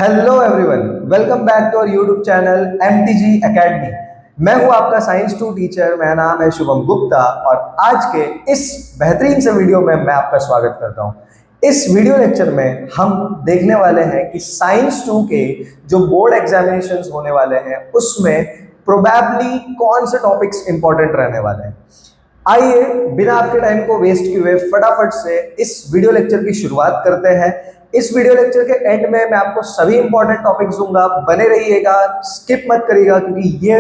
Hello everyone, welcome back to our YouTube channel MTG academy. मैं हूं आपका science 2 teacher, मेरा नाम है शुभम गुप्ता और आज के इस बेहतरीन से वीडियो में मैं आपका स्वागत करता हूं। इस वीडियो लेक्चर में हम देखने वाले हैं कि साइंस 2 के जो बोर्ड एग्जामिनेशंस होने वाले हैं उसमें प्रोबेबली कौन से टॉपिक्स इंपॉर्टेंट रहने वाले हैं। आइए बिना आपके टाइम को वेस्ट किए हुए फटाफट से इस वीडियो लेक्चर की शुरुआत करते हैं। इस वीडियो लेक्चर के एंड में मैं आपको सभी इंपॉर्टेंट टॉपिक्स दूंगा, बने रहिएगा, स्किप मत करिएगा, क्योंकि ये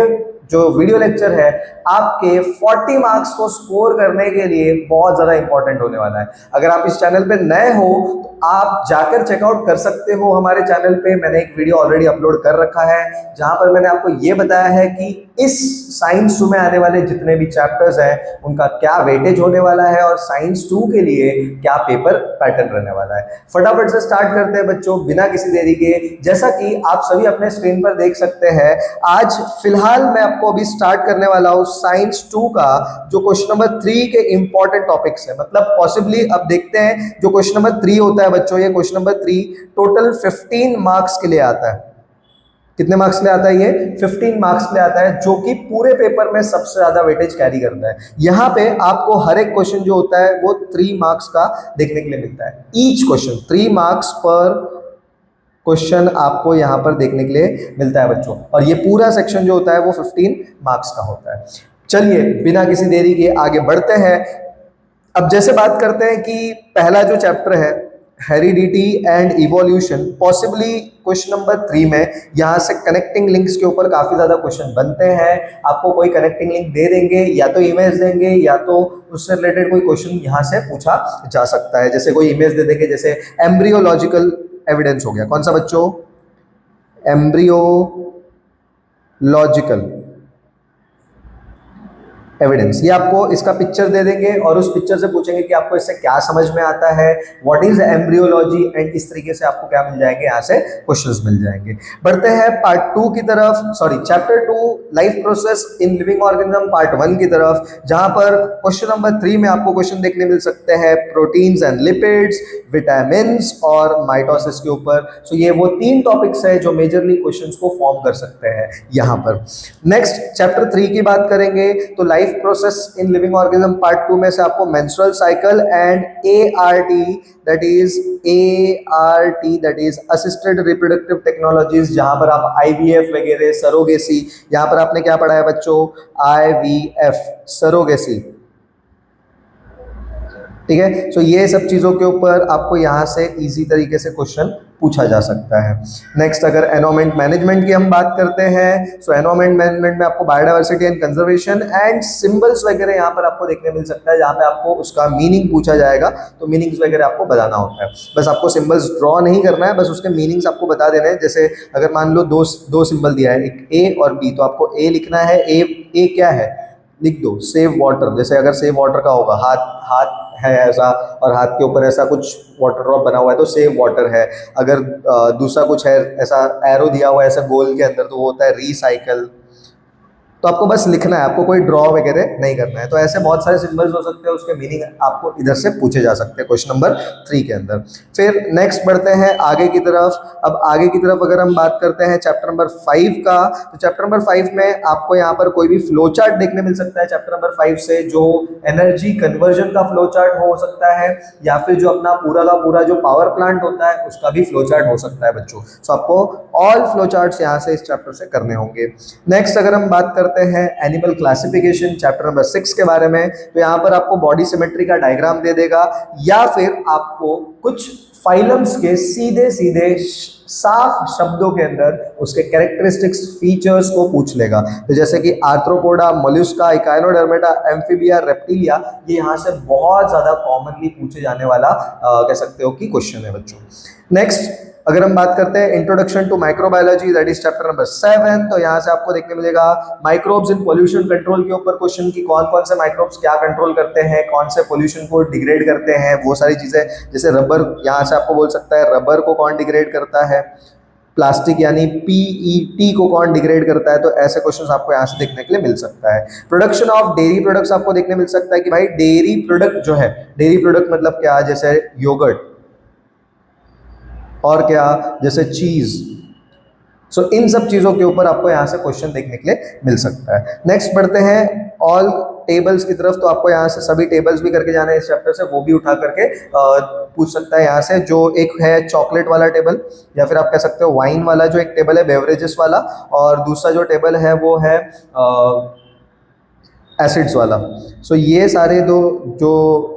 जो वीडियो लेक्चर है आपके 40 मार्क्स को स्कोर करने के लिए बहुत ज़्यादा इंपॉर्टेंट होने वाला है। अगर आप इस चैनल पे नए हो तो आप जाकर चेकआउट कर सकते हो हमारे चैनल पे। मैंने एक वीडियो ऑलरेडी अपलोड कर रखा है जहां पर मैंने आपको ये बताया है कि इस साइंस 2 में आने वाले जितने भी चैप्टर्स हैं उनका क्या वेटेज होने वाला है और साइंस 2 के लिए क्या पेपर पैटर्न रहने वाला है। फटाफट से स्टार्ट करते हैं बच्चों, बिना किसी देरी के। जैसा कि आप सभी अपने स्क्रीन पर देख सकते हैं, आज फिलहाल मैं आपको अभी स्टार्ट करने वाला हूं साइंस 2 का जो क्वेश्चन नंबर 3 के इंपॉर्टेंट टॉपिक्स है। मतलब पॉसिबली अब देखते हैं जो क्वेश्चन नंबर 3 होता है बच्चों, ये क्वेश्चन नंबर 3 टोटल 15 मार्क्स के लिए आता है। कितने मार्क्स ले आता है? ये 15 मार्क्स ले आता है, जो कि पूरे पेपर में सबसे ज्यादा वेटेज कैरी करता है। यहाँ पे आपको हर एक क्वेश्चन जो होता है वो 3 मार्क्स का देखने के लिए मिलता है। ईच क्वेश्चन 3 मार्क्स पर क्वेश्चन आपको यहाँ पर देखने के लिए मिलता है बच्चों, और ये पूरा सेक्शन जो होता है वो 15 मार्क्स का होता है। चलिए बिना किसी देरी के आगे बढ़ते हैं। अब जैसे बात करते हैं कि पहला जो चैप्टर है heredity and evolution, possibly question number 3 में यहाँ से कनेक्टिंग लिंक्स के ऊपर काफी ज्यादा क्वेश्चन बनते हैं। आपको कोई कनेक्टिंग लिंक दे देंगे, या तो इमेज देंगे या तो उससे रिलेटेड कोई क्वेश्चन यहाँ से पूछा जा सकता है। जैसे कोई इमेज दे देंगे, जैसे एम्ब्रियोलॉजिकल एविडेंस हो गया। कौन सा बच्चों? Embryological evidence. ये आपको इसका पिक्चर दे देंगे और उस पिक्चर से पूछेंगे कि आपको इससे क्या समझ में आता है, व्हाट इज एम्ब्रियोलॉजी, एंड इस तरीके से आपको क्या मिल जाएंगे, यहाँ से क्वेश्चंस मिल जाएंगे। बढ़ते हैं पार्ट 2 की तरफ, sorry chapter 2 life process in living organism part 1 की तरफ, जहां पर क्वेश्चन नंबर 3 में आपको क्वेश्चन देखने मिल सकते हैं प्रोटीन्स एंड लिपिड्स, विटामिन्स और माइटोसिस के ऊपर। सो ये वो 3 टॉपिक्स है जो मेजरली क्वेश्चंस को फॉर्म कर सकते हैं यहाँ पर। नेक्स्ट चैप्टर 3 की बात करेंगे तो life process in living organism part 2 में से आपको menstrual cycle and ART that is assisted reproductive technologies, जहां पर आप IVF वगैरह, सरोगेसी, यहां पर आपने क्या पढ़ा है बच्चों? IVF, सरोगेसी, ठीक है। सो ये सब चीजों के ऊपर आपको यहाँ से इजी तरीके से क्वेश्चन पूछा जा सकता है। नेक्स्ट अगर एनवायरमेंट मैनेजमेंट की हम बात करते हैं, सो एनवायरमेंट मैनेजमेंट में आपको biodiversity and conservation and symbols वगैरह यहाँ पर आपको देखने मिल सकता है, जहाँ पे आपको उसका मीनिंग पूछा जाएगा तो मीनिंग्स वगैरह आपको बताना होता है। बस आपको सिंबल्स ड्रॉ नहीं करना है, बस उसके मीनिंग्स आपको बता देने हैं। जैसे अगर मान लो दो सिंबल दिया है, एक A और B, तो आपको A लिखना है। ए क्या है लिख दो, सेव वाटर। जैसे अगर सेव वाटर का होगा, हाथ है ऐसा और हाथ के ऊपर ऐसा कुछ वाटर ड्रॉप बना हुआ है तो सेव वाटर है। अगर दूसरा कुछ है, ऐसा एरो दिया हुआ है ऐसा गोल के अंदर, तो वो होता है रिसाइकल। तो आपको बस लिखना है, आपको कोई ड्रॉ वगैरह नहीं करना है। तो ऐसे बहुत सारे सिंबल्स हो सकते हैं, उसके मीनिंग आपको इधर से पूछे जा सकते हैं क्वेश्चन नंबर 3 के अंदर। फिर नेक्स्ट बढ़ते हैं आगे की तरफ। अब आगे की तरफ अगर हम बात करते हैं चैप्टर नंबर 5 का, तो चैप्टर नंबर 5 में आपको यहाँ पर कोई भी फ्लो चार्ट देखने मिल सकता है चैप्टर नंबर 5 से, जो एनर्जी कन्वर्जन का फ्लो चार्ट हो सकता है, या फिर जो अपना पूरा का पूरा जो पावर प्लांट होता है उसका भी फ्लो चार्ट हो सकता है बच्चों। सो आपको ऑल फ्लो चार्ट्स यहाँ से इस चैप्टर से करने होंगे। नेक्स्ट अगर हम बात करते हैं एनिमल क्लासिफिकेशन चैप्टर नंबर 6 के बारे में, तो यहाँ पर आपको बॉडी सिमेट्री का डायग्राम दे देगा, या फिर आपको कुछ फाइलम्स के सीधे सीधे साफ शब्दों के अंदर उसके कैरेक्टरिस्टिक्स, फीचर्स को पूछ लेगा। तो जैसे कि arthropoda, Mollusca, Echinodermata, amphibia, reptilia, ये यहाँ से बहुत ज्यादा कॉमनली पूछे जाने वाला कह सकते हो कि क्वेश्चन है बच्चों। नेक्स्ट अगर हम बात करते हैं introduction to microbiology that is chapter number 7, तो यहाँ से आपको देखने मिलेगा माइक्रोब्स इन पोल्यूशन कंट्रोल के ऊपर क्वेश्चन की कौन कौन से माइक्रोब्स क्या कंट्रोल करते हैं, कौन से पोल्यूशन को डिग्रेड करते हैं, वो सारी चीजें। जैसे रबर, यहाँ से आपको बोल सकता है रबर को कौन डिग्रेड करता है, प्लास्टिक यानी PET को कौन डिग्रेड करता है। तो ऐसे क्वेश्चंस आपको यहाँ से देखने के लिए मिल सकता है। प्रोडक्शन ऑफ डेयरी प्रोडक्ट्स आपको देखने मिल सकता है कि भाई डेयरी प्रोडक्ट जो है, डेयरी प्रोडक्ट मतलब क्या, जैसे योगर्ट, और क्या, जैसे चीज़। सो इन सब चीज़ों के ऊपर आपको यहाँ से क्वेश्चन देखने के लिए मिल सकता है। नेक्स्ट बढ़ते हैं ऑल टेबल्स की तरफ। तो आपको यहाँ से सभी टेबल्स भी करके जाना है इस चैप्टर से, वो भी उठा करके पूछ सकता है यहाँ से। जो एक है चॉकलेट वाला टेबल, या फिर आप कह सकते हो वाइन वाला जो एक टेबल है, बेवरेजेस वाला, और दूसरा जो टेबल है वो है एसिड्स वाला। सो ये सारे दो जो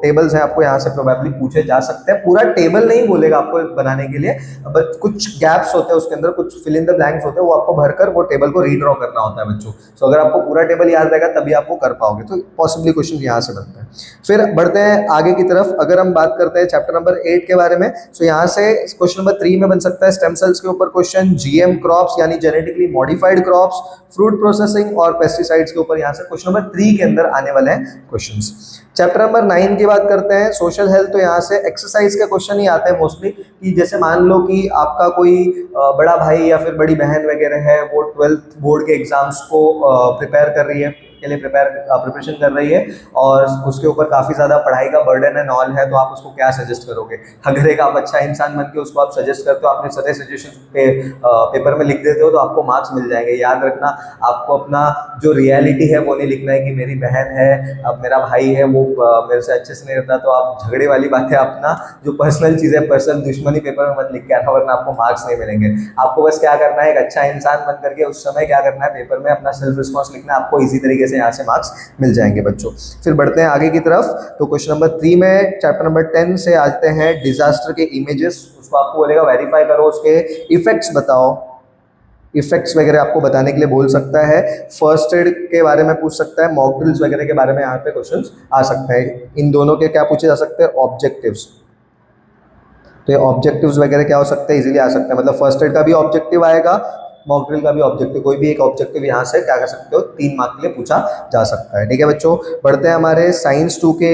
टेबल्स हैं आपको यहाँ से प्रोबेबली पूछे जा सकते हैं। पूरा टेबल नहीं बोलेगा आपको बनाने के लिए, बट कुछ गैप्स होते हैं उसके अंदर, कुछ फिल इन द ब्लैंक्स होते हैं, वो आपको भरकर वो टेबल को रीड्रॉ करना होता है बच्चों। सो अगर आपको पूरा टेबल याद रहेगा तभी आप वो कर पाओगे, तो पॉसिबली क्वेश्चन यहाँ से बनते हैं। फिर बढ़ते हैं आगे की तरफ। अगर हम बात करते हैं चैप्टर नंबर 8 के बारे में, सो यहाँ से क्वेश्चन नंबर 3 में बन सकता है स्टेम सेल्स के ऊपर क्वेश्चन, जीएम क्रॉप्स यानी genetically modified crops, fruit processing और पेस्टिसाइड्स के ऊपर यहाँ से क्वेश्चन नंबर 3 के अंदर आने वाले हैं क्वेश्चंस। चैप्टर नंबर 9 की बात करते हैं, सोशल हेल्थ। तो यहाँ से एक्सरसाइज के क्वेश्चन ही आते हैं मोस्टली, कि जैसे मान लो कि आपका कोई बड़ा भाई या फिर बड़ी बहन वगैरह है, वो 12th बोर्ड के एग्जाम्स को प्रिपेयर कर रही है, के लिए प्रिपरेशन कर रही है, और उसके ऊपर काफ़ी ज़्यादा पढ़ाई का बर्डन एंड ऑल है, तो आप उसको क्या सजेस्ट करोगे? अगर एक आप अच्छा इंसान बन के उसको आप सजेस्ट करते हो, अपने सारे सजेशन पेपर में लिख देते हो, तो आपको मार्क्स मिल जाएंगे। याद रखना, आपको अपना जो रियलिटी है वो नहीं लिखना है कि मेरी बहन है, अब मेरा भाई है, वो मेरे से अच्छे से नहीं रहता, तो आप झगड़े वाली बातें, अपना जो पर्सनल चीज़ें, पर्सनल दुश्मनी पेपर में मत लिख के आना, वरना आपको मार्क्स नहीं मिलेंगे। आपको बस क्या करना है, एक अच्छा इंसान बन करके उस समय क्या करना है, पेपर में अपना सेल्फ रिस्पॉन्स लिखना है, आपको इजी तरीके से यहाँ से मार्क्स मिल जाएंगे बच्चों। फिर बढ़ते हैं आगे की तरफ। तो क्वेश्चन नंबर 3 में चैप्टर नंबर 10 से आते हैं डिजास्टर के इमेजेस। उसको आपको बोलेगा वेरीफाई करो, उसके इफेक्ट्स बताओ, इफेक्ट्स वगैरह आपको बताने के लिए बोल सकता है। फर्स्ट एड के बारे में पूछ सकता है, मॉक ड्रिल्स वगैरह के बारे में यहाँ पे क्वेश्चंस आ सकते हैं। इन दोनों के क्या पूछे जा सकते हैं, ऑब्जेक्टिव्स। तो ये ऑब्जेक्टिव्स वगैरह क्या हो सकते हैं, इजीली आ सकते हैं। मतलब फर्स्ट एड का भी ऑब्जेक्टिव आएगा, मॉक ड्रिल का भी ऑब्जेक्टिव, कोई भी एक ऑब्जेक्टिव यहाँ से क्या कर सकते हो, 3 मार्क के लिए पूछा जा सकता है। ठीक है बच्चों, बढ़ते हैं हमारे साइंस 2 के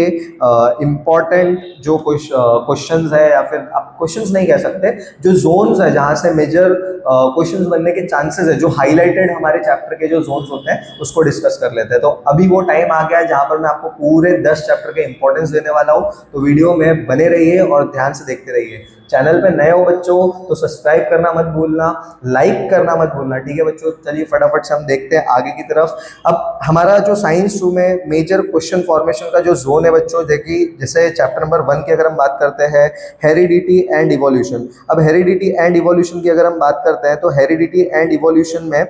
इम्पॉर्टेंट जो क्वेश्चंस है, या फिर आप क्वेश्चंस नहीं कह सकते, जो जोन्स है जहाँ से मेजर क्वेश्चंस बनने के चांसेस है, जो हाईलाइटेड हमारे चैप्टर के जो जोन्स होते हैं, उसको डिस्कस कर लेते हैं। तो अभी वो टाइम आ गया है जहाँ पर मैं आपको पूरे 10 चैप्टर के इंपॉर्टेंस देने वाला हूँ, तो वीडियो में बने रहिए और ध्यान से देखते रहिए। चैनल पे नए हो बच्चों तो सब्सक्राइब करना मत भूलना, लाइक करना मत भूलना। ठीक है बच्चों, चलिए फटाफट से हम देखते हैं आगे की तरफ। अब हमारा जो साइंस 2 में मेजर क्वेश्चन फॉर्मेशन का जो जोन है बच्चों, देखिए जैसे चैप्टर नंबर 1 की अगर हम बात करते हैं, हेरिडिटी एंड इवोल्यूशन। अब हेरिडिटी एंड इवोल्यूशन की अगर हम बात करते हैं, तो हेरिडिटी एंड इवोल्यूशन में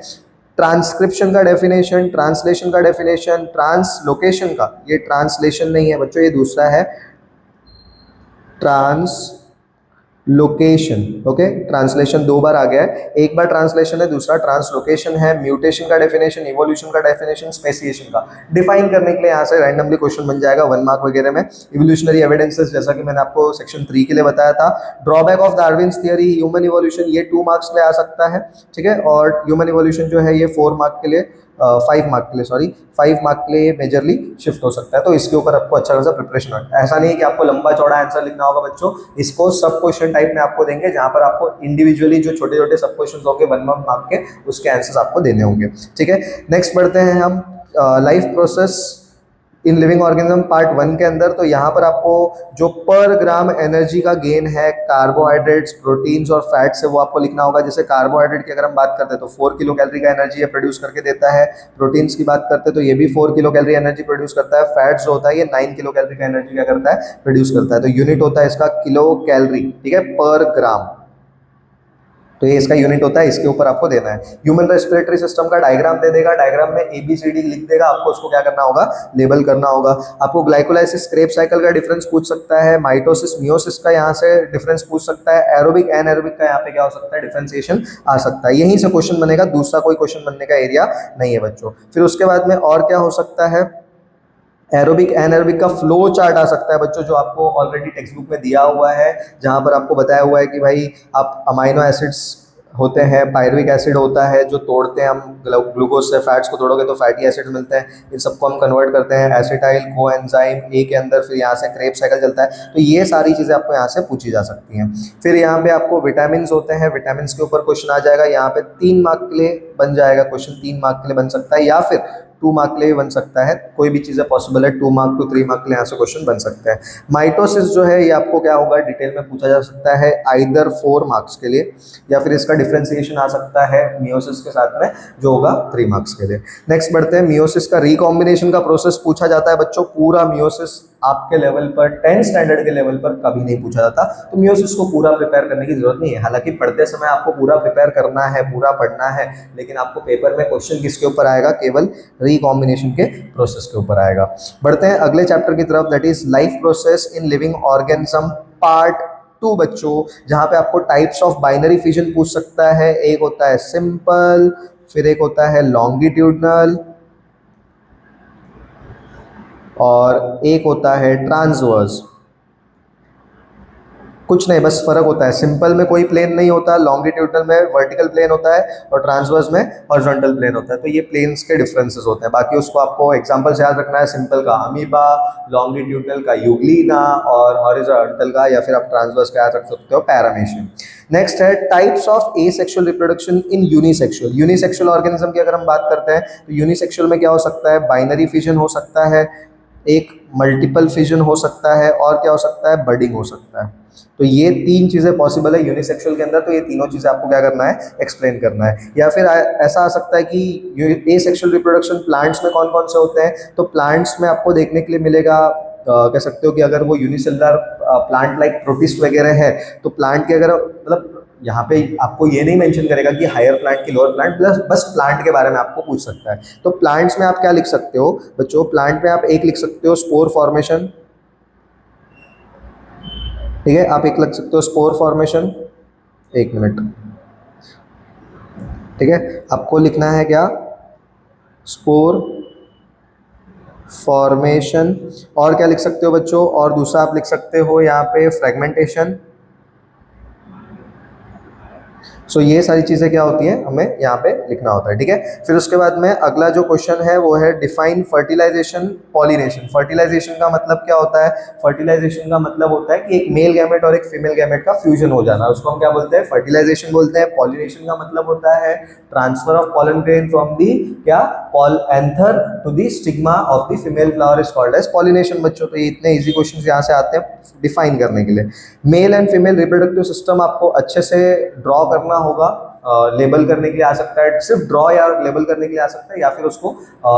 ट्रांसक्रिप्शन का डेफिनेशन, ट्रांसलेशन का डेफिनेशन, ट्रांसलोकेशन का, ये ट्रांसलेशन नहीं है बच्चों, ये दूसरा है ट्रांसलोकेशन। ओके, ट्रांसलेशन 2 बार आ गया है, एक बार ट्रांसलेशन है, दूसरा ट्रांसलोकेशन है। म्यूटेशन का डेफिनेशन, इवोल्यूशन का डेफिनेशन, स्पेसिएशन का डिफाइन करने के लिए यहाँ से रैंडमली क्वेश्चन बन जाएगा 1 मार्क वगैरह में। इवोल्यूशनरी एविडेंसेस, जैसा कि मैंने आपको सेक्शन 3 के लिए बताया था। Drawback of Darwin's theory, human evolution, ये 2 मार्क्स में आ सकता है। ठीक है, और ह्यूमन इवोल्यूशन जो है ये 4 मार्क के लिए 5 मार्क के लिए, सॉरी 5 मार्क के लिए मेजरली शिफ्ट हो सकता है। तो इसके ऊपर आपको अच्छा खासा प्रिपरेशन है। ऐसा नहीं है कि आपको लंबा चौड़ा आंसर लिखना होगा बच्चों, इसको सब क्वेश्चन टाइप में आपको देंगे, जहां पर आपको इंडिविजुअली जो छोटे छोटे सब क्वेश्चन होंगे 1 मार्क के, उसके आंसर्स आपको देने होंगे। ठीक है, नेक्स्ट बढ़ते हैं हम life process in living organism part 1 के अंदर। तो यहाँ पर आपको जो पर ग्राम एनर्जी का गेन है कार्बोहाइड्रेट्स, प्रोटीन्स और फैट्स से, वो आपको लिखना होगा। जैसे कार्बोहाइड्रेट की अगर हम बात करते हैं तो 4 किलो कैलोरी का एनर्जी ये प्रोड्यूस करके देता है। प्रोटीन्स की बात करते हैं तो ये भी 4 किलो कैलोरी एनर्जी प्रोड्यूस करता है। फैट्स जो होता है ये 9 किलो कैलोरी का एनर्जी क्या करता है, प्रोड्यूस करता है। तो यूनिट होता है इसका किलो कैलोरी, ठीक है, पर ग्राम। तो ये इसका यूनिट होता है, इसके ऊपर आपको देना है। ह्यूमन रेस्पिरेटरी सिस्टम का डायग्राम दे देगा, डायग्राम में ABCD लिख देगा, आपको उसको क्या करना होगा, लेबल करना होगा। आपको ग्लाइकोलाइसिस क्रेब साइकिल का डिफरेंस पूछ सकता है, माइटोसिस मियोसिस का यहाँ से डिफरेंस पूछ सकता है, एरोबिक एनएरोबिक का यहाँ पे क्या हो सकता है, डिफरेंशिएशन आ सकता है। यहीं से क्वेश्चन बनेगा, दूसरा कोई क्वेश्चन बनने का एरिया नहीं है बच्चों। फिर उसके बाद में और क्या हो सकता है, एरोबिक एनएरोबिक का फ्लो चार्ट आ सकता है बच्चों, जो आपको ऑलरेडी टेक्स्ट बुक में दिया हुआ है, जहां पर आपको बताया हुआ है कि भाई आप अमाइनो एसिड्स होते हैं, पायरुविक एसिड होता है जो तोड़ते हैं हम, ग्लूकोज से फैट्स को तोड़ोगे तो फैटी एसिड मिलते हैं, इन सबको हम कन्वर्ट करते हैं एसिटाइल कोएंजाइम ए के अंदर, फिर यहाँ से क्रेब साइकिल चलता है। तो ये सारी चीज़ें आपको यहाँ से पूछी जा सकती हैं। फिर यहाँ पे आपको विटामिन होते हैं, विटामिन के ऊपर क्वेश्चन आ जाएगा। यहाँ पे 3 मार्क के लिए बन जाएगा क्वेश्चन, 3 मार्क के लिए बन सकता है, या फिर 2 मार्क के लिए भी बन सकता है, कोई भी चीज़ें पॉसिबल है। 2 मार्क टू 3 मार्क के लिए यहाँ से क्वेश्चन बन सकता है। माइटोसिस जो है ये आपको क्या होगा, डिटेल में पूछा जा सकता है, आइदर 4 मार्क्स के लिए, या फिर इसका डिफ्रेंसिएशन आ सकता है मियोसिस के साथ में, जो होगा 3 मार्क्स के लिए। नेक्स्ट बढ़ते हैं, मियोसिस का रिकॉम्बिनेशन का प्रोसेस पूछा जाता है बच्चों। पूरा मियोसिस आपके लेवल पर 10 स्टैंडर्ड के लेवल पर कभी नहीं पूछा जाता, तो मियोसिस को पूरा प्रिपेयर करने की जरूरत नहीं है। हालांकि पढ़ते समय आपको पूरा प्रिपेयर करना है, पूरा पढ़ना है, लेकिन आपको पेपर में क्वेश्चन किसके ऊपर आएगा, केवल रिकॉम्बिनेशन के प्रोसेस के ऊपर आएगा। बढ़ते हैं अगले चैप्टर की तरफ, that is life process in living organism part 2 बच्चों, जहां पे आपको टाइप्स ऑफ बाइनरी फिजन पूछ सकता है। एक होता है सिंपल, फिर एक होता है लॉन्गिट्यूडनल, और एक होता है ट्रांसवर्स। कुछ नहीं, बस फर्क होता है, सिंपल में कोई प्लेन नहीं होता, लॉन्गिट्यूडनल में वर्टिकल प्लेन होता है, और ट्रांसवर्स में हॉरिजॉन्टल प्लेन होता है। तो ये प्लेन्स के डिफरेंसेस होते हैं। बाकी उसको आपको एग्जांपल से याद रखना है, सिंपल का अमीबा, लॉन्गिट्यूडनल का यूग्लिना, और हॉरिजॉन्टल का या फिर आप ट्रांसवर्स का याद रख सकते हो पैरामीशियम। नेक्स्ट है types of asexual reproduction in unisexual. Unisexual organism की अगर हम बात करते हैं तो यूनिसेक्सुअल में क्या हो सकता है, बाइनरी फिजन हो सकता है, एक मल्टीपल फिजन हो सकता है, और क्या हो सकता है, बडिंग हो सकता है। तो ये 3 चीज़ें पॉसिबल है यूनिसेक्सुअल के अंदर। तो ये तीनों चीज़ें आपको क्या करना है, एक्सप्लेन करना है। या फिर ऐसा आ सकता है कि एसेक्सुअल रिप्रोडक्शन प्लांट्स में कौन कौन से होते हैं, तो प्लांट्स में आपको देखने के लिए मिलेगा, कह सकते हो कि अगर वो यूनिसेलुलर प्लांट लाइक प्रोटिस्ट वगैरह है, तो प्लांट के अगर मतलब यहाँ पे आपको ये नहीं मेंशन करेगा कि हायर प्लांट की लोअर प्लांट, प्लस बस प्लांट के बारे में आपको पूछ सकता है। तो प्लांट्स में आप क्या लिख सकते हो बच्चों, प्लांट में आप एक लिख सकते हो स्पोर फॉर्मेशन, ठीक है, आप एक लिख सकते हो स्पोर फॉर्मेशन। एक मिनट, ठीक है, आपको लिखना है क्या, स्पोर फॉर्मेशन। और क्या लिख सकते हो बच्चों, और दूसरा आप लिख सकते हो यहाँ पे फ्रेगमेंटेशन। सो ये सारी चीज़ें क्या होती हैं, हमें यहाँ पे लिखना होता है, ठीक है। फिर उसके बाद में अगला जो क्वेश्चन है वो है डिफाइन फर्टिलाइजेशन पॉलिनेशन। फर्टिलाइजेशन का मतलब क्या होता है, फर्टिलाइजेशन का मतलब होता है कि एक मेल गैमेट और एक फीमेल गैमेट का फ्यूजन हो जाना, उसको हम क्या बोलते हैं, फर्टिलाइजेशन बोलते हैं। पॉलिनेशन का मतलब होता है transfer of pollen grain from the क्या पॉल anther to the stigma of the female flower is called as pollination बच्चों। तो ये इतने इजी क्वेश्चन यहाँ से आते हैं डिफाइन करने के लिए। Male and female reproductive system आपको अच्छे से ड्रॉ करना होगा, लेबल करने के लिए आ सकता है, सिर्फ ड्रॉ या लेबल करने के लिए आ सकता है, या फिर उसको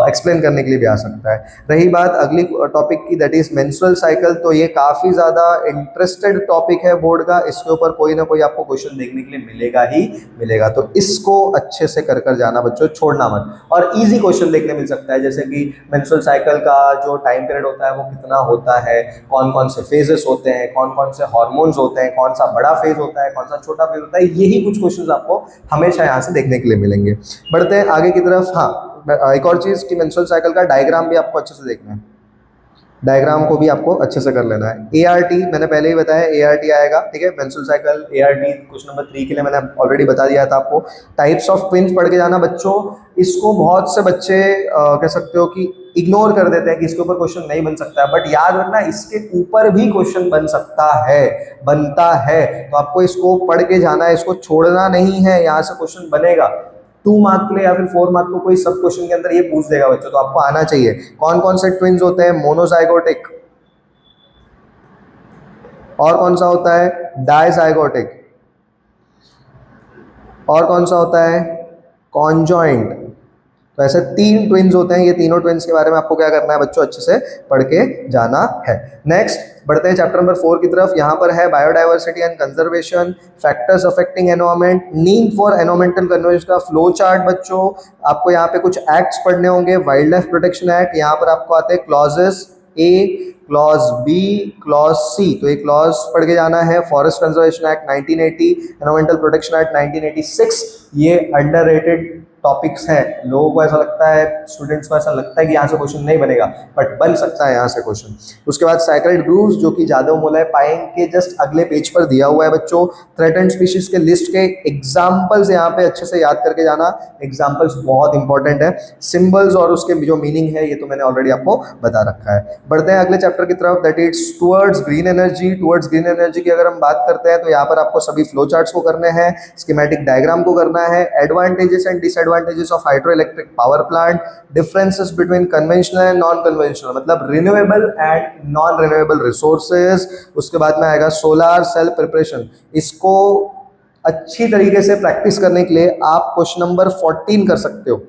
एक्सप्लेन करने के लिए भी आ सकता है। रही बात अगली टॉपिक की, दैट इज मेंस्ट्रुअल साइकिल, तो ये काफ़ी ज़्यादा इंटरेस्टेड टॉपिक है बोर्ड का, इसके ऊपर कोई ना कोई आपको क्वेश्चन देखने के लिए मिलेगा ही मिलेगा। तो इसको अच्छे से कर जाना बच्चों, छोड़ना मत। और ईजी क्वेश्चन देखने मिल सकता है, जैसे कि मेंस्ट्रुअल साइकिल का जो टाइम पीरियड होता है वो कितना होता है, कौन कौन से फेजेस होते हैं, कौन कौन से हार्मोन्स होते हैं, कौन सा बड़ा फेज होता है, कौन सा छोटा फेज होता है, यही कुछ क्वेश्चन आपको हमेशा यहाँ से देखने के लिए मिलेंगे। बढ़ते हैं आगे की तरफ। हाँ, एक और चीज़ कि मेंस्ट्रुअल साइकिल का डायग्राम भी आपको अच्छे से देखना है, डायग्राम को भी आपको अच्छे से कर लेना है। एआरटी मैंने पहले ही बताया, एआरटी आएगा, ठीक है। Menstrual cycle ART question number 3 के लिए मैंने ऑलरेडी बता दिया था आपको। टाइप्स ऑफ ट्विंस पढ़ के जाना बच्चों, इसको बहुत से बच्चे कह सकते हो कि इग्नोर कर देते हैं कि इसके ऊपर क्वेश्चन नहीं बन सकता है, बट याद रखना इसके ऊपर भी क्वेश्चन बन सकता है, बनता है। तो आपको इसको पढ़ के जाना है, इसको छोड़ना नहीं है, यहाँ से क्वेश्चन बनेगा। 2 मार्क के लिए या फिर 4 मार्क को कोई सब क्वेश्चन के अंदर ये पूछ देगा बच्चों, तो आपको आना चाहिए। कौन कौन से ट्विन्स होते हैं, मोनोजाइगोटिक, और कौन सा होता है डायजाइगोटिक, और कौन सा होता है कॉन्जॉइंट। तो ऐसे 3 ट्विन्स होते हैं, ये तीनों ट्विन्स के बारे में आपको क्या करना है बच्चों, अच्छे से पढ़ के जाना है। नेक्स्ट बढ़ते हैं चैप्टर नंबर 4 की तरफ। यहाँ पर है biodiversity and conservation, factors affecting environment, need for environmental convergence का फ्लो चार्ट बच्चों। आपको यहाँ पे कुछ एक्ट्स पढ़ने होंगे, वाइल्ड लाइफ प्रोटेक्शन एक्ट, यहाँ पर आपको आते हैं क्लॉजेस ए, क्लॉज बी, क्लॉज सी, तो एक क्लॉज पढ़ के जाना है। Forest conservation act 1980, environmental protection act 1986, ये अंडररेटेड टॉपिक्स हैं। लोगों को ऐसा लगता है, स्टूडेंट्स को ऐसा लगता है कि यहाँ से क्वेश्चन नहीं बनेगा, बट बन सकता है यहाँ से क्वेश्चन। उसके बाद सैक्रेड ग्रूव्स, जो कि जादव मोलय पाएंग के जस्ट अगले पेज पर दिया हुआ है बच्चों। थ्रेटेंड स्पीशीज के लिस्ट के एग्जाम्पल्स यहाँ पे अच्छे से याद करके जाना, एग्जाम्पल्स बहुत इंपॉर्टेंट है। सिंबल्स और उसके जो मीनिंग है ये तो मैंने ऑलरेडी आपको बता रखा है। बढ़ते हैं अगले चैप्टर की तरफ, that is towards green energy. Towards green energy की अगर हम बात करते हैं तो यहाँ पर आपको सभी फ्लो चार्ट्स को करने हैं, स्कीमेटिक डायग्राम को करना है, advantages and disadvantages disadvantages of hydroelectric power plant, differences between conventional and non conventional, मतलब renewable and non renewable resources. उसके बाद में आएगा सोलार सेल प्रिपरेशन। इसको अच्छी तरीके से प्रैक्टिस करने के लिए आप क्वेश्चन नंबर 14 कर सकते हो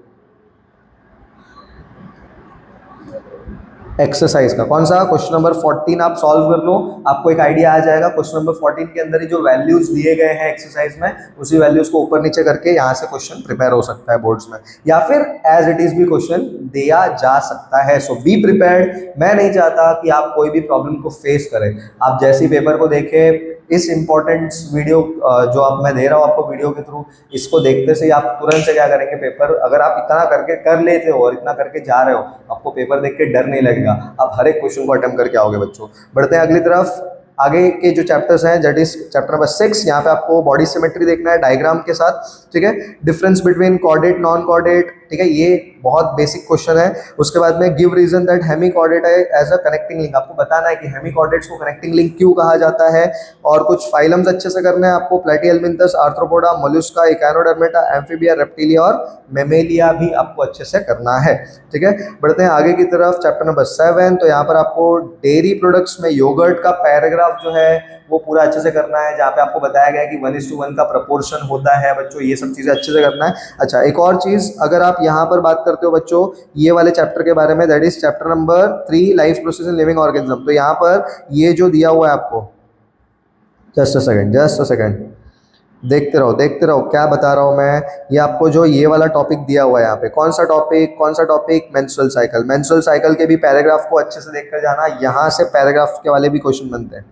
एक्सरसाइज का। कौन सा? क्वेश्चन नंबर 14 आप सॉल्व कर लो, आपको एक आइडिया आ जाएगा। क्वेश्चन नंबर 14 के अंदर ही जो वैल्यूज दिए गए हैं एक्सरसाइज में, उसी वैल्यूज को ऊपर नीचे करके यहाँ से क्वेश्चन प्रिपेयर हो सकता है बोर्ड्स में, या फिर एज इट इज भी क्वेश्चन दिया जा सकता है। सो बी प्रिपेयर्ड। मैं नहीं चाहता कि आप कोई भी प्रॉब्लम को फेस करें। आप जैसे ही पेपर को देखें, इस इंपॉर्टेंट वीडियो जो आप मैं दे रहा हूँ आपको वीडियो के थ्रू, इसको देखते से ही आप तुरंत से क्या करेंगे, पेपर अगर आप इतना करके कर लेते हो और इतना करके जा रहे हो, आपको पेपर देख के डर नहीं लगेगा, आप हर एक क्वेश्चन को अटेम्प्ट करके आओगे बच्चों। बढ़ते हैं अगली तरफ। आगे के जो चैप्टर्स हैं दैट इज चैप्टर नंबर 6। यहाँ पे आपको बॉडी सिमेट्री देखना है डायग्राम के साथ, ठीक है। Difference between chordate non chordate, ठीक है, ये बहुत बेसिक क्वेश्चन है। उसके बाद में give reason that hemichordate है एज अ कनेक्टिंग लिंक, आपको बताना है कि हेमी कॉर्डेट्स को कनेक्टिंग लिंक क्यों कहा जाता है। और कुछ फाइलम्स अच्छे से करने हैं आपको, Platyhelminthes, Arthropoda, Mollusca, Echinodermata, Amphibia, Reptilia और मेमेलिया भी आपको अच्छे से करना है, ठीक है। बढ़ते हैं आगे की तरफ, चैप्टर नंबर 7। तो यहाँ पर आपको डेयरी प्रोडक्ट्स में योगर्ट का पैराग्राफ जो है वो पूरा अच्छे से करना है, जहाँ पे आपको बताया गया है कि 1:1 का प्रपोर्शन होता है बच्चों, ये सब चीज़ें अच्छे से करना है। अच्छा, एक और चीज़, अगर आप यहाँ पर बात करते हो बच्चों ये वाले चैप्टर के बारे में, that is chapter number 3 life process in living organism. तो यहाँ पर ये जो दिया हुआ है आपको, जस्ट अ सेकेंड, देखते रहो क्या बता रहा हूँ मैं। ये आपको जो ये वाला टॉपिक दिया हुआ है यहाँ पे, कौन सा topic? Menstrual cycle. Menstrual cycle के भी पैराग्राफ को अच्छे से देख कर जाना, यहाँ से पैराग्राफ के वाले भी क्वेश्चन बनते हैं,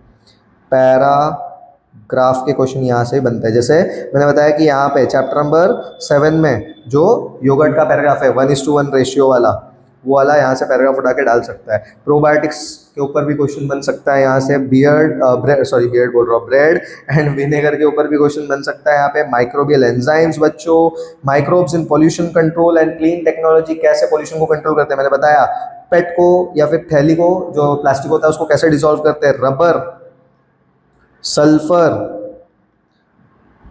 पैराग्राफ के क्वेश्चन यहाँ से ही बनते हैं। जैसे मैंने बताया कि यहाँ पे चैप्टर नंबर 7 में जो योगर्ट का पैराग्राफ है 1:1 रेशियो वाला, वो वाला यहाँ से पैराग्राफ उठा के डाल सकता है। प्रोबायोटिक्स के ऊपर भी क्वेश्चन बन सकता है यहाँ से, ब्रेड एंड विनेगर के ऊपर भी क्वेश्चन बन सकता है यहाँ पे। माइक्रोबियल एंजाइम्स बच्चों, microbes in pollution control and clean technology, कैसे पोल्यूशन को कंट्रोल करते हैं मैंने बताया। पेट को या फिर थैली को, जो प्लास्टिक होता है उसको कैसे डिसॉल्व करते हैं, रबर, सल्फर,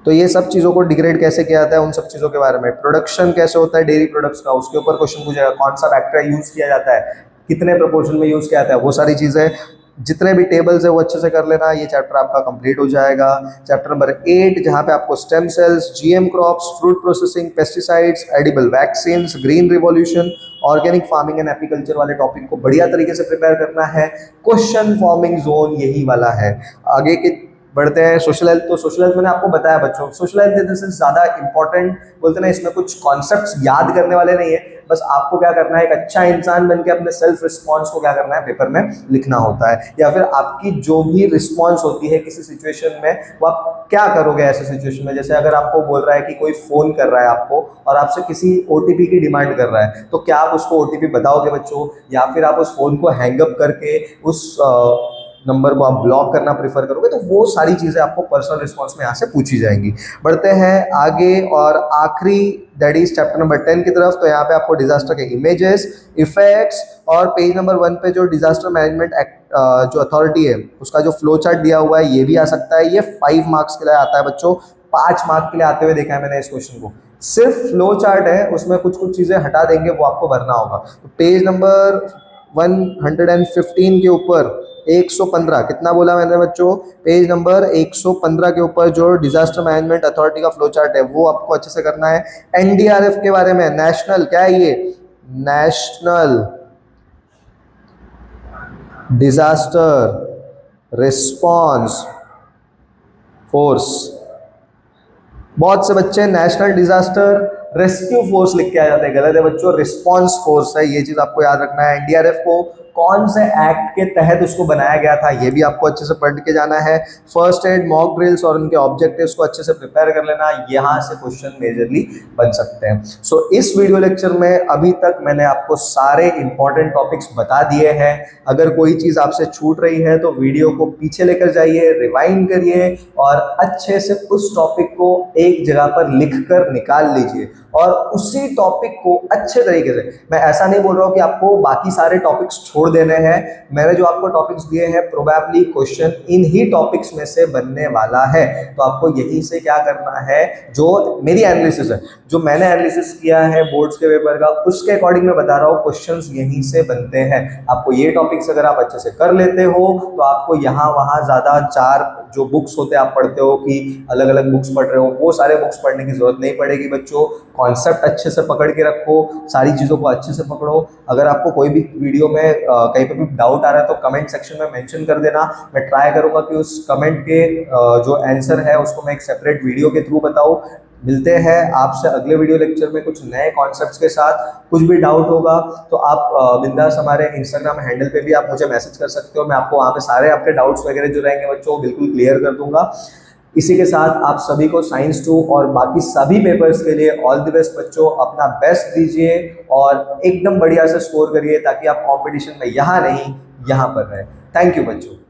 तो ये सब चीज़ों को डिग्रेड कैसे किया जाता है, उन सब चीज़ों के बारे में। प्रोडक्शन कैसे होता है डेयरी प्रोडक्ट्स का, उसके ऊपर क्वेश्चन पूछेगा। कौन सा बैक्टीरिया यूज़ किया जाता है, कितने प्रोपोर्शन में यूज़ किया जाता है, वो सारी चीज़ें, जितने भी टेबल्स है वो अच्छे से कर लेना। ये चैप्टर आपका कंप्लीट हो जाएगा। चैप्टर नंबर 8 जहाँ पे आपको stem cells, GM crops, fruit processing, pesticides, edible vaccines, green revolution, organic farming and apiculture वाले टॉपिक को बढ़िया तरीके से प्रिपेयर करना है। क्वेश्चन फॉर्मिंग जोन यही वाला है। आगे के बढ़ते हैं सोशल हेल्थ। तो सोशल हेल्थ मैंने आपको बताया बच्चों, social health in the sense ज़्यादा इंपॉर्टेंट बोलते ना, इसमें कुछ कॉन्सेप्ट्स याद करने वाले नहीं है, बस आपको क्या करना है, एक अच्छा इंसान बन के अपने सेल्फ रिस्पॉन्स को क्या करना है, पेपर में लिखना होता है। या फिर आपकी जो भी रिस्पॉन्स होती है किसी सिचुएशन में, वो आप क्या करोगे ऐसे सिचुएशन में। जैसे अगर आपको बोल रहा है कि कोई फ़ोन कर रहा है आपको और आपसे किसी OTP की डिमांड कर रहा है, तो क्या आप उसको OTP बताओगे बच्चों, या फिर आप उस फ़ोन को हैंगअप करके उस नंबर को आप ब्लॉक करना प्रीफर करोगे। तो वो सारी चीज़ें आपको पर्सनल रिस्पॉन्स में यहाँ से पूछी जाएंगी। बढ़ते हैं आगे और आखिरी दैट इज चैप्टर नंबर 10 की तरफ। तो यहाँ पे आपको डिजास्टर के इमेजेस, इफेक्ट्स और पेज नंबर 1 पे जो डिजास्टर मैनेजमेंट एक्ट जो अथॉरिटी है उसका जो फ्लो चार्ट दिया हुआ है ये भी आ सकता है। ये 5 मार्क्स के लिए आता है बच्चों, 5 मार्क के लिए आते हुए देखा है मैंने इस क्वेश्चन को। सिर्फ फ्लो चार्ट है, उसमें कुछ कुछ चीज़ें हटा देंगे, वो आपको भरना होगा। तो पेज नंबर 115 के ऊपर 115 कितना बोला मैंने बच्चों, पेज नंबर 115 के ऊपर जो डिजास्टर मैनेजमेंट अथॉरिटी का फ्लो चार्ट है वो आपको अच्छे से करना है। NDRF के बारे में, नेशनल क्या है ये, नेशनल डिजास्टर रिस्पॉन्स फोर्स। बहुत से बच्चे नेशनल डिजास्टर रेस्क्यू फोर्स लिख के आ जाते हैं, गलत है बच्चों, रिस्पॉन्स फोर्स है, ये चीज आपको याद रखना है। NDRF को कौन से एक्ट के तहत उसको बनाया गया था ये भी आपको अच्छे से पढ़ के जाना है। फर्स्ट एड मॉक ड्रिल्स और उनके ऑब्जेक्टिव्स को अच्छे से प्रिपेयर कर लेना, यहाँ से क्वेश्चन मेजरली बन सकते हैं। सो इस वीडियो लेक्चर में अभी तक मैंने आपको सारे इंपॉर्टेंट टॉपिक्स बता दिए हैं। अगर कोई चीज़ आपसे छूट रही है तो वीडियो को पीछे लेकर जाइए, रिवाइंड करिए और अच्छे से उस टॉपिक को एक जगह पर लिख कर निकाल लीजिए और उसी टॉपिक को अच्छे तरीके से, मैं ऐसा नहीं बोल रहा हूँ कि आपको बाकी सारे टॉपिक्स छोड़ छोड़ देने हैं। मैंने जो आपको टॉपिक्स दिए हैं probably question in he topics में से बनने वाला है, तो आपको यहीं से क्या करना है, जो मेरी एनालिसिस है, जो मैंने एनालिसिस किया है बोर्ड्स के पेपर का, उसके अकॉर्डिंग मैं बता रहा हूँ क्वेश्चंस यहीं से बनते हैं। आपको ये टॉपिक्स अगर आप अच्छे से कर लेते हो तो आपको यहाँ वहाँ ज़्यादा 4 जो बुक्स होते हैं आप पढ़ते हो कि अलग अलग बुक्स पढ़ रहे हो, वो सारे बुक्स पढ़ने की जरूरत नहीं पड़ेगी बच्चों। कॉन्सेप्ट अच्छे से पकड़ के रखो, सारी चीज़ों को अच्छे से पकड़ो। अगर आपको कोई भी वीडियो में कहीं पे भी डाउट आ रहा है तो कमेंट सेक्शन में मेंशन कर देना। मैं ट्राई करूंगा कि उस कमेंट के जो आंसर है उसको मैं एक सेपरेट वीडियो के थ्रू बताऊं। मिलते हैं आपसे अगले वीडियो लेक्चर में कुछ नए कॉन्सेप्ट्स के साथ। कुछ भी डाउट होगा तो आप बिंदास हमारे इंस्टाग्राम हैंडल पे भी आप मुझे मैसेज कर सकते हो। मैं आपको वहाँ पे सारे आपके डाउट्स वगैरह जो रहेंगे बच्चों बिल्कुल क्लियर कर दूंगा। इसी के साथ आप सभी को साइंस 2 और बाकी सभी पेपर्स के लिए ऑल द बेस्ट बच्चों। अपना बेस्ट दीजिए और एकदम बढ़िया से स्कोर करिए ताकि आप कंपटीशन में यहाँ नहीं यहाँ पर रहें। थैंक यू बच्चों।